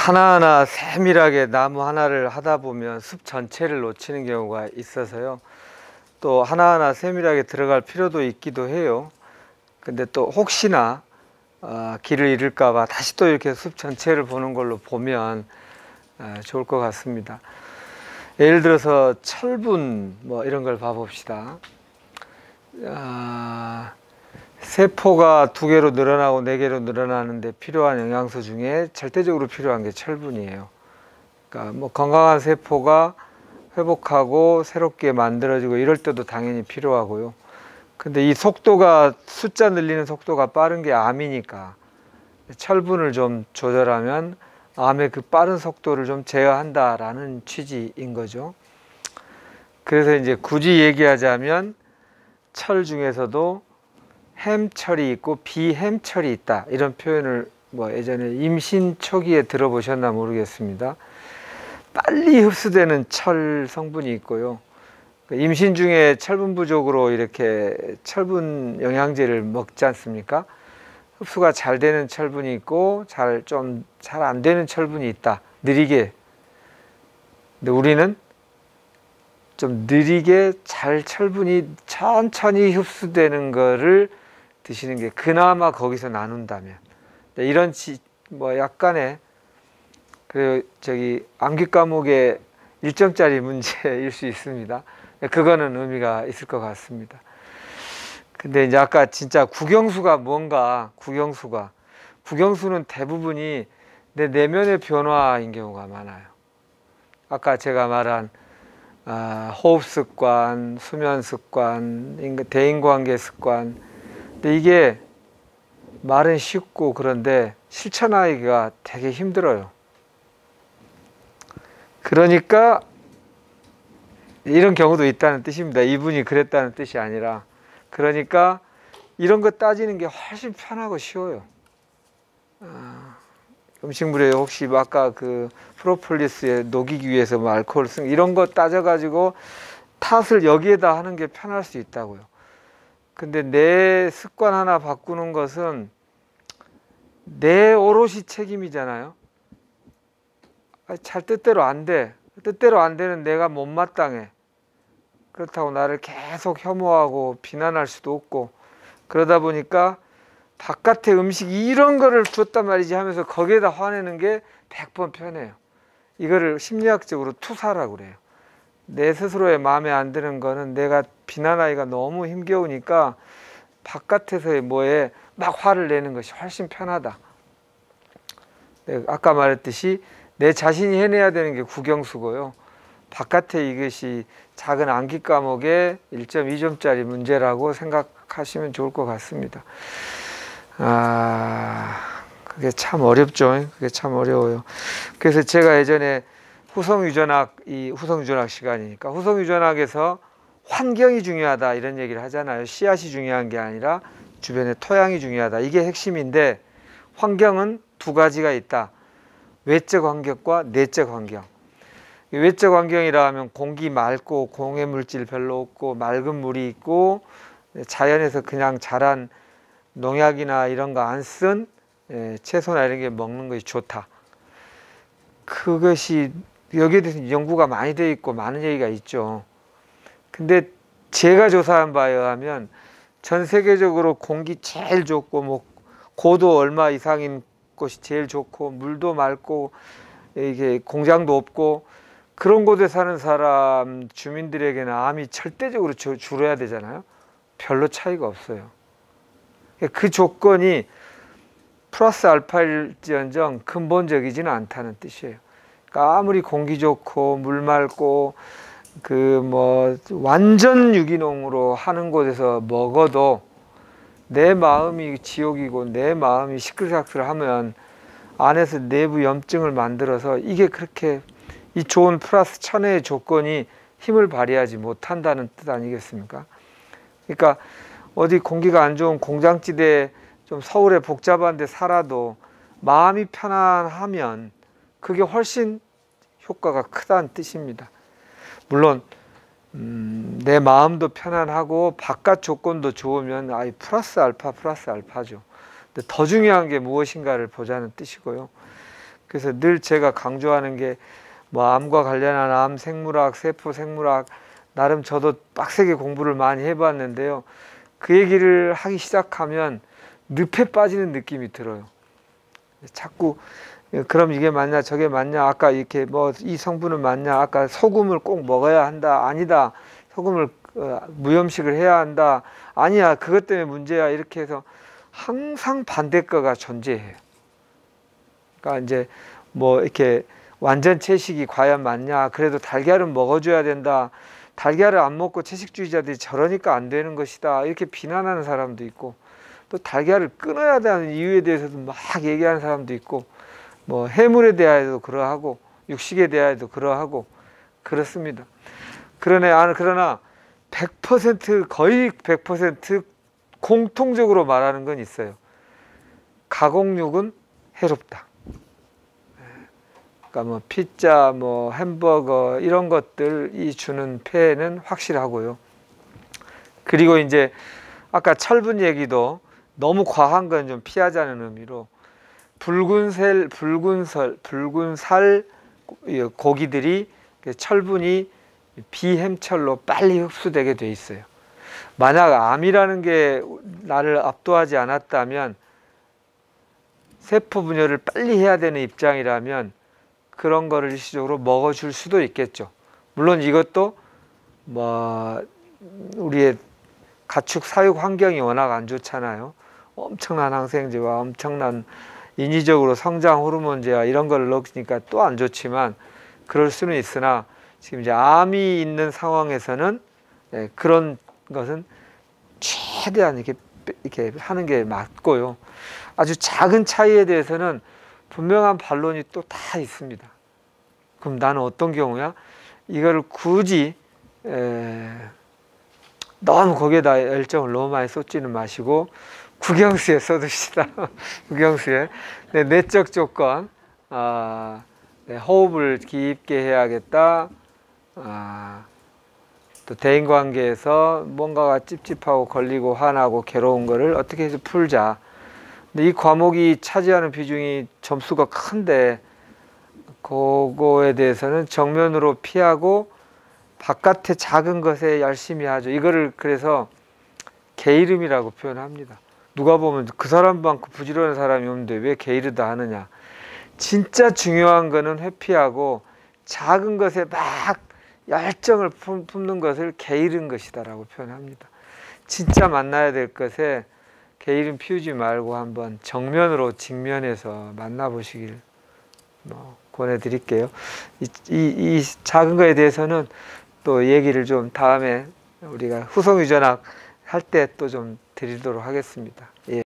하나하나 세밀하게 나무 하나를 하다 보면 숲 전체를 놓치는 경우가 있어서요. 또 하나하나 세밀하게 들어갈 필요도 있기도 해요. 근데 또 혹시나 길을 잃을까 봐 다시 또 이렇게 숲 전체를 보는 걸로 보면 좋을 것 같습니다. 예를 들어서 철분 뭐 이런 걸 봐봅시다. 세포가 2개로 늘어나고 4개로 늘어나는데 필요한 영양소 중에 절대적으로 필요한 게 철분이에요. 그러니까 뭐 건강한 세포가 회복하고 새롭게 만들어지고 이럴 때도 당연히 필요하고요. 근데 이 속도가 숫자 늘리는 속도가 빠른 게 암이니까 철분을 좀 조절하면 암의 그 빠른 속도를 좀 제어한다라는 취지인 거죠. 그래서 이제 굳이 얘기하자면 철 중에서도 햄철이 있고 비햄철이 있다, 이런 표현을 뭐 예전에 임신 초기에 들어보셨나 모르겠습니다. 빨리 흡수되는 철 성분이 있고요. 임신 중에 철분 부족으로 이렇게 철분 영양제를 먹지 않습니까? 흡수가 잘 되는 철분이 있고 잘 안 되는 철분이 있다, 느리게. 근데 우리는 좀 느리게 잘 철분이 천천히 흡수되는 거를 드시는 게 그나마 거기서 나눈다면, 이런 뭐 약간의 암기 과목의 일정짜리 문제일 수 있습니다. 그거는 의미가 있을 것 같습니다. 근데 이제 아까 진짜 국영수가 뭔가, 국영수는 대부분이 내 내면의 변화인 경우가 많아요. 아까 제가 말한 호흡 습관, 수면 습관, 대인관계 습관. 근데 이게 말은 쉽고 그런데 실천하기가 되게 힘들어요. 그러니까 이런 경우도 있다는 뜻입니다. 이분이 그랬다는 뜻이 아니라, 그러니까 이런 거 따지는 게 훨씬 편하고 쉬워요. 음식물에 혹시 아까 그 프로폴리스에 녹이기 위해서 뭐 알코올 쓴 이런 거 따져가지고 탓을 여기에다 하는 게 편할 수 있다고요. 근데 내 습관 하나 바꾸는 것은 내 오롯이 책임이잖아요. 잘 뜻대로 안 돼. 뜻대로 안 되는 내가 못마땅해. 그렇다고 나를 계속 혐오하고 비난할 수도 없고, 그러다 보니까 바깥의 음식 이런 거를 줬단 말이지 하면서 거기에다 화내는 게 100번 편해요. 이거를 심리학적으로 투사라고 그래요. 내 스스로의 마음에 안 드는 거는 내가 비난하기가 너무 힘겨우니까 바깥에서의 뭐에 막 화를 내는 것이 훨씬 편하다. 아까 말했듯이 내 자신이 해내야 되는 게 국영수고요. 바깥에 이것이 작은 암기 과목의 1.2점짜리 문제라고 생각하시면 좋을 것 같습니다. 그게 참 어렵죠. 그게 참 어려워요. 그래서 제가 예전에 후성유전학 시간이니까 후성유전학에서 환경이 중요하다 이런 얘기를 하잖아요. 씨앗이 중요한 게 아니라 주변의 토양이 중요하다. 이게 핵심인데, 환경은 2가지가 있다. 외적 환경과 내적 환경. 외적 환경이라 하면 공기 맑고 공해물질 별로 없고 맑은 물이 있고 자연에서 그냥 자란 농약이나 이런 거 안 쓴 채소나 이런 게 먹는 것이 좋다. 그것이 여기에 대해서 연구가 많이 되어 있고 많은 얘기가 있죠. 근데 제가 조사한 바에 의하면 전 세계적으로 공기 제일 좋고 뭐 고도 얼마 이상인 곳이 제일 좋고 물도 맑고 이게 공장도 없고 그런 곳에 사는 사람 주민들에게는 암이 절대적으로 줄어야 되잖아요. 별로 차이가 없어요. 그 조건이 플러스 알파일지언정 근본적이지는 않다는 뜻이에요. 그러니까 아무리 공기 좋고 물 맑고 그 뭐 완전 유기농으로 하는 곳에서 먹어도 내 마음이 지옥이고 내 마음이 시끌시끌하면 안에서 내부 염증을 만들어서 이게 그렇게 이 좋은 플러스 천혜의 조건이 힘을 발휘하지 못한다는 뜻 아니겠습니까? 그러니까 어디 공기가 안 좋은 공장지대 좀 서울에 복잡한 데 살아도 마음이 편안하면 그게 훨씬 효과가 크다는 뜻입니다. 물론 내 마음도 편안하고 바깥 조건도 좋으면 플러스 알파죠. 근데 더 중요한 게 무엇인가를 보자는 뜻이고요. 그래서 늘 제가 강조하는 게 뭐 암과 관련한 암 생물학, 세포 생물학 나름 저도 빡세게 공부를 많이 해봤는데요. 그 얘기를 하기 시작하면 늪에 빠지는 느낌이 들어요. 자꾸 그럼 이게 맞냐 저게 맞냐 아까 이렇게 뭐 이 성분은 맞냐 아까 소금을 꼭 먹어야 한다 아니다 소금을 무염식을 해야 한다 아니야 그것 때문에 문제야 이렇게 해서 항상 반대가가 존재해요. 그러니까 이제 뭐 이렇게 완전 채식이 과연 맞냐 그래도 달걀은 먹어줘야 된다 달걀을 안 먹고 채식주의자들이 저러니까 안 되는 것이다 이렇게 비난하는 사람도 있고 또 달걀을 끊어야 되는 이유에 대해서도 막 얘기하는 사람도 있고 뭐 해물에 대하여도 그러하고 육식에 대하여도 그러하고 그렇습니다. 그러나 100% 거의 100% 공통적으로 말하는 건 있어요. 가공육은 해롭다. 그러니까 뭐 피자, 뭐 햄버거 이런 것들이 주는 폐해는 확실하고요. 그리고 이제 아까 철분 얘기도 너무 과한 건 좀 피하자는 의미로 붉은살 고기들이 철분이 비햄철로 빨리 흡수되게 돼 있어요. 만약 암이라는 게 나를 압도하지 않았다면 세포 분열을 빨리 해야 되는 입장이라면 그런 거를 일시적으로 먹어줄 수도 있겠죠. 물론 이것도 뭐 우리의 가축 사육 환경이 워낙 안 좋잖아요. 엄청난 항생제와 엄청난 인위적으로 성장 호르몬제와 이런 걸 넣으니까 또 안 좋지만 그럴 수는 있으나 지금 이제 암이 있는 상황에서는 그런 것은 최대한 이렇게 하는 게 맞고요. 아주 작은 차이에 대해서는 분명한 반론이 또 다 있습니다. 그럼 나는 어떤 경우야? 이거를 굳이 너무 거기에다 열정을 너무 많이 쏟지는 마시고 국영수에 써둡시다. 국영수에 내적 조건, 호흡을 깊게 해야겠다. 또 대인관계에서 뭔가가 찝찝하고 걸리고 화나고 괴로운 거를 어떻게 해서 풀자. 근데 이 과목이 차지하는 비중이 점수가 큰데 그거에 대해서는 정면으로 피하고 바깥의 작은 것에 열심히 하죠. 이거를 그래서 게으름이라고 표현합니다. 누가 보면 그 사람만큼 부지런한 사람이 없는데 왜 게으르다 하느냐. 진짜 중요한 거는 회피하고 작은 것에 막 열정을 품는 것을 게으른 것이다라고 표현합니다. 진짜 만나야 될 것에 게으름 피우지 말고 한번 정면으로 직면해서 만나보시길 권해드릴게요. 이 작은 거에 대해서는 또 얘기를 좀 다음에 우리가 후속유전학 할 때 또 좀 드리도록 하겠습니다. 예.